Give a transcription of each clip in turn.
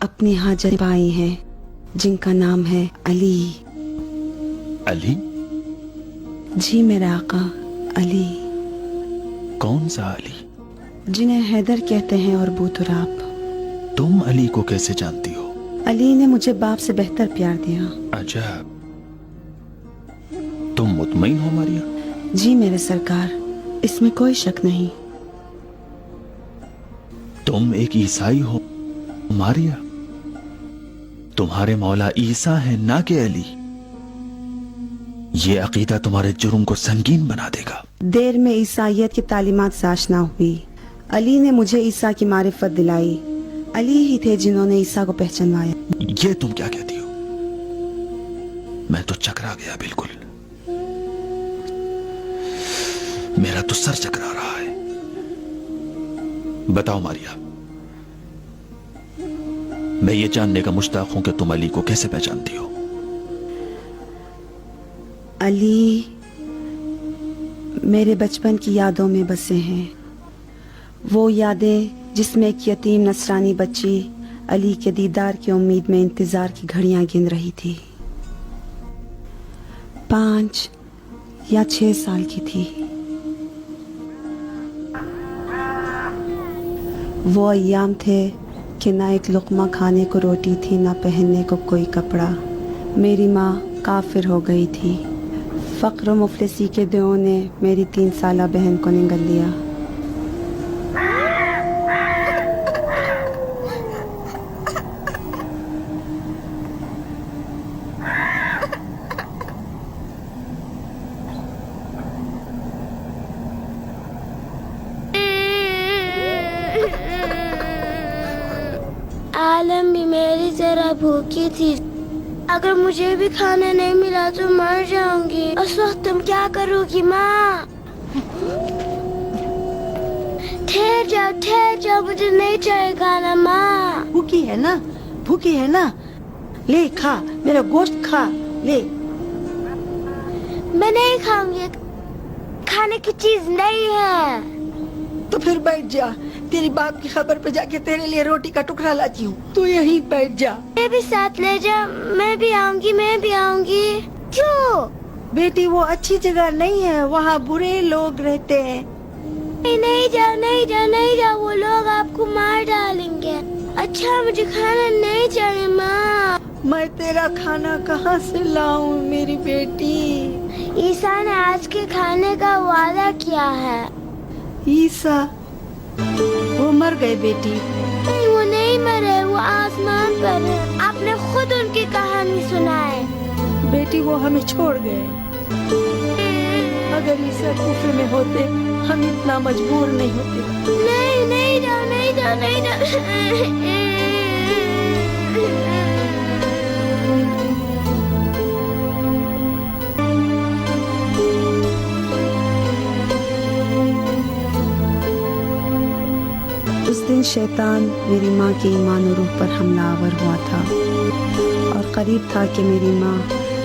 अपनी हाजत पाई हैं, जिनका नाम है अली। अली? जी मेरे आका, अली। कौन सा अली? जिन्हें हैदर कहते हैं और बूतुराब। तुम अली को कैसे जानती हो? अली ने मुझे बाप से बेहतर प्यार दिया। अजब। तुम मुतमईन हो मारिया? जी मेरे सरकार, इसमें कोई शक नहीं। तुम एक ईसाई हो मारिया? तुम्हारे मौला ईसा है ना कि अली? ये अकीदा तुम्हारे जुर्म को संगीन बना देगा। देर में ईसाइयत की तालीमात से आशना हुई। अली ने मुझे ईसा की मारिफत दिलाई। अली ही थे जिन्होंने ईसा को पहचानवाया। ये तुम क्या कहती हो? मैं तो चकरा गया बिल्कुल। मेरा तो सर चकरा रहा है। बताओ मारिया, मैं ये जानने का मुश्ताक हूं कि तुम अली को कैसे पहचानती हो। अली मेरे बचपन की यादों में बसे हैं। वो यादें जिसमें एक यतीम नसरानी बच्ची अली के दीदार की उम्मीद में इंतजार की घड़ियां गिन रही थी। 5 या 6 साल की थी। वो अय्याम थे कि ना एक लुक़्मा खाने को रोटी थी, ना पहनने को कोई कपड़ा। मेरी माँ काफिर हो गई थी। फ़क्र मुफलिसी के दिनों ने मेरी 3 साला बहन को निगल लिया। आलम भी मेरी तरह भूखी थी। अगर मुझे भी खाना नहीं मिला तो मर जाऊंगी। उस वक्त तुम क्या करोगी माँ? ठहर जाओ, मुझे नहीं चाहिए खाना माँ। भूखी है ना, भूखी है ना, ले खा, मेरा गोश्त खा, ले। मैं नहीं खाऊंगी, खाने की चीज नहीं है। तो फिर बैठ जा, तेरी बाप की खबर पे जाके तेरे लिए रोटी का टुकड़ा लाती हूँ। तू यहीं बैठ जा। मैं भी साथ ले जा। मैं भी आऊंगी। क्यों? बेटी वो अच्छी जगह नहीं है, वहाँ बुरे लोग रहते हैं। नहीं जाओ, वो लोग आपको मार डालेंगे। अच्छा मुझे खाना नहीं चाहिए माँ। मैं तेरा खाना कहाँ से लाऊं मेरी बेटी? ईसा ने आज के खाने का वादा किया है। ईसा? वो मर गए बेटी। नहीं, वो नहीं मरे, वो आसमान पर है। आपने खुद उनकी कहानी सुनाए। बेटी वो हमें छोड़ गए। अगर ईसा कूफे में होते हम इतना मजबूर नहीं होते। नहीं जाओ। उस दिन शैतान मेरी माँ के ईमान और रूह पर हमलावर हुआ था और करीब था कि मेरी माँ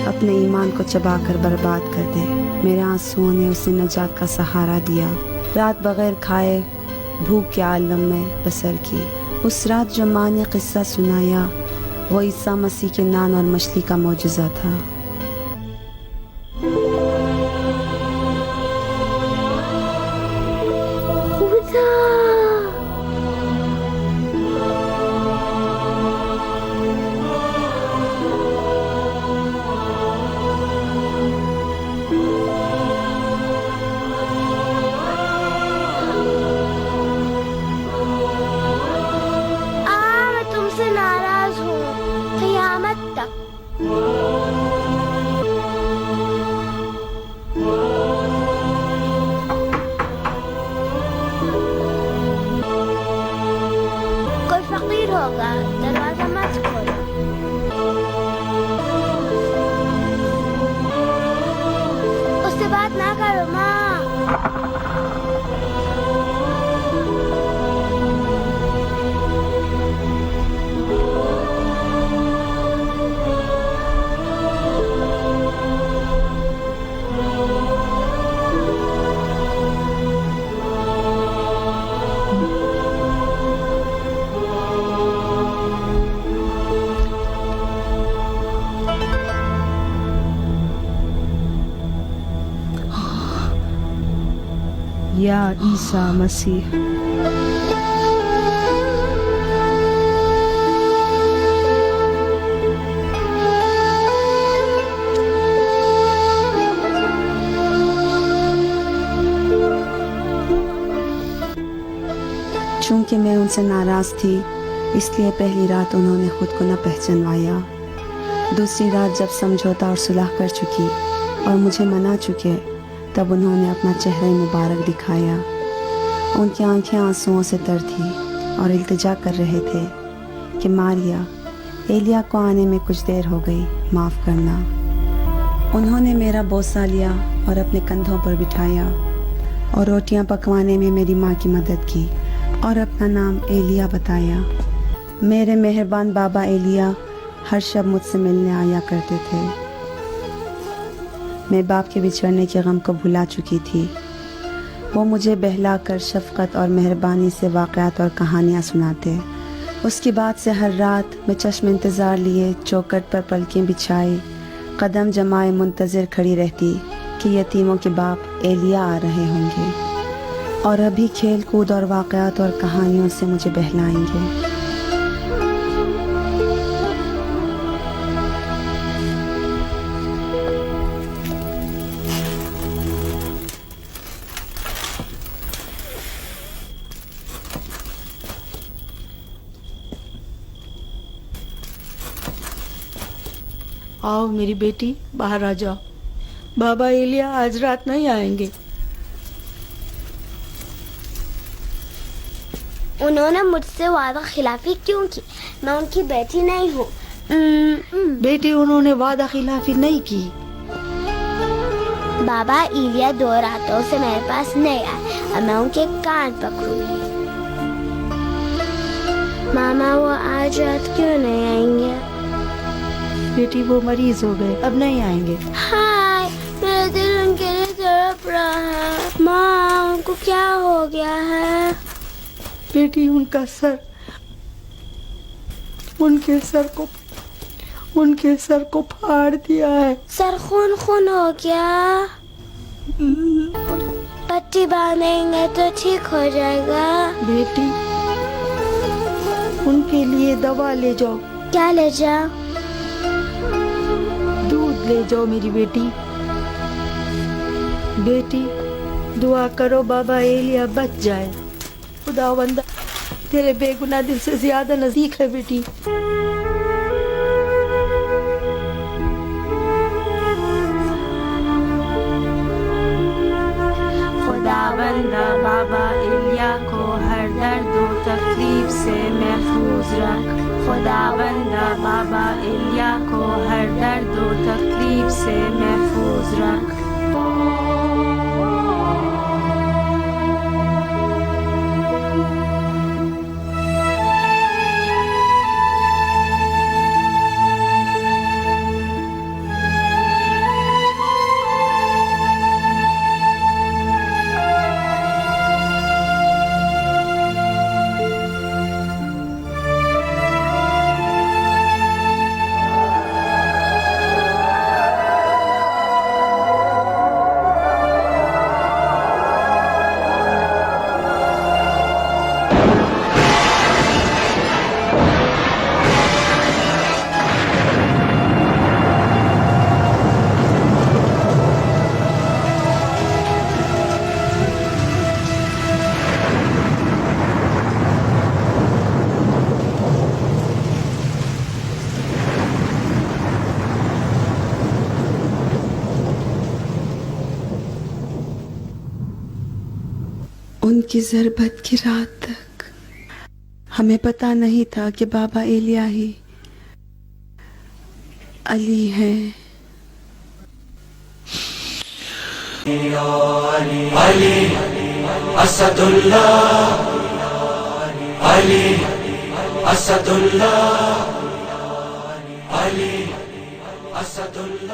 अपने ईमान को चबाकर बर्बाद कर दे। मेरे आंसुओं ने उसे नजात का सहारा दिया। रात बगैर खाए भूख के आलम में बसर की। उस रात जो माँ ने किस्सा सुनाया वो ईसा मसीह के नान और मछली का मौजज़ा था। मैं तुमसे नाराज हूँ क़यामत तक। कोई फकीर होगा, दरवाजा मत खोलो। उससे बात ना करो माँ। या ईसा मसीह। चूंकि मैं उनसे नाराज थी, इसलिए पहली रात उन्होंने खुद को न पहचानवाया। दूसरी रात जब समझौता और सुलह कर चुकी और मुझे मना चुके, तब उन्होंने अपना चेहरा मुबारक दिखाया। उनकी आंखें आंसुओं से तर थी और इल्तिजा कर रहे थे कि मारिया, एलिया को आने में कुछ देर हो गई, माफ़ करना। उन्होंने मेरा बोसा लिया और अपने कंधों पर बिठाया और रोटियां पकवाने में मेरी माँ की मदद की और अपना नाम एलिया बताया। मेरे मेहरबान बाबा एलिया हर शब मुझसे मिलने आया करते थे। मैं बाप के बिछड़ने के गम को भुला चुकी थी। वो मुझे बहलाकर शफ़क़त और मेहरबानी से वाक़यात और कहानियाँ सुनाते। उसके बाद से हर रात मैं चश्म इंतज़ार लिए चौखट पर पलकें बिछाए कदम जमाए मुंतज़िर खड़ी रहती कि यतीमों के बाप एलिया आ रहे होंगे और अभी खेल कूद और वाक़यात और कहानियों से मुझे बहलाएंगे। आओ मेरी बेटी, बाहर आ जाओ। बाबा एलिया आज रात नहीं आएंगे। उन्होंने मुझसे वादा खिलाफी क्यों की? मैं उनकी बेटी नहीं हूँ। बेटी, उन्होंने वादा खिलाफी नहीं की। बाबा एलिया 2 रातों से मेरे पास नहीं आए और मैं उनके कान पकड़ूंगी। मामा, वो आज रात क्यों नहीं आएंगे? बेटी, वो मरीज हो गए, अब नहीं आएंगे। हाय, मेरा दिल उनके लिए तड़प रहा है। माँ, उनको क्या हो गया है? बेटी, उनके सर को फाड़ दिया है। सर खून हो गया। पट्टी बांधेंगे तो ठीक हो जाएगा। बेटी, उनके लिए दवा ले जाओ। क्या ले जाओ? दूध ले जाओ मेरी बेटी। बेटी, दुआ करो बाबा एलिया बच जाए। खुदावंदा तेरे बेगुनाह दिल से ज्यादा नजदीक है बेटी। खुदावंदा बाबा एलिया को हर दर्द व तकलीफ से महफूज रख। खुदावंदा बाबा एलिया को हर दर्द व तकलीफ से महफूज रख। उनकी ज़रबत की रात तक हमें पता नहीं था कि बाबा एलिया ही अली है। अली असदुल्लाह, अली असदुल्लाह, अली असदुल्लाह।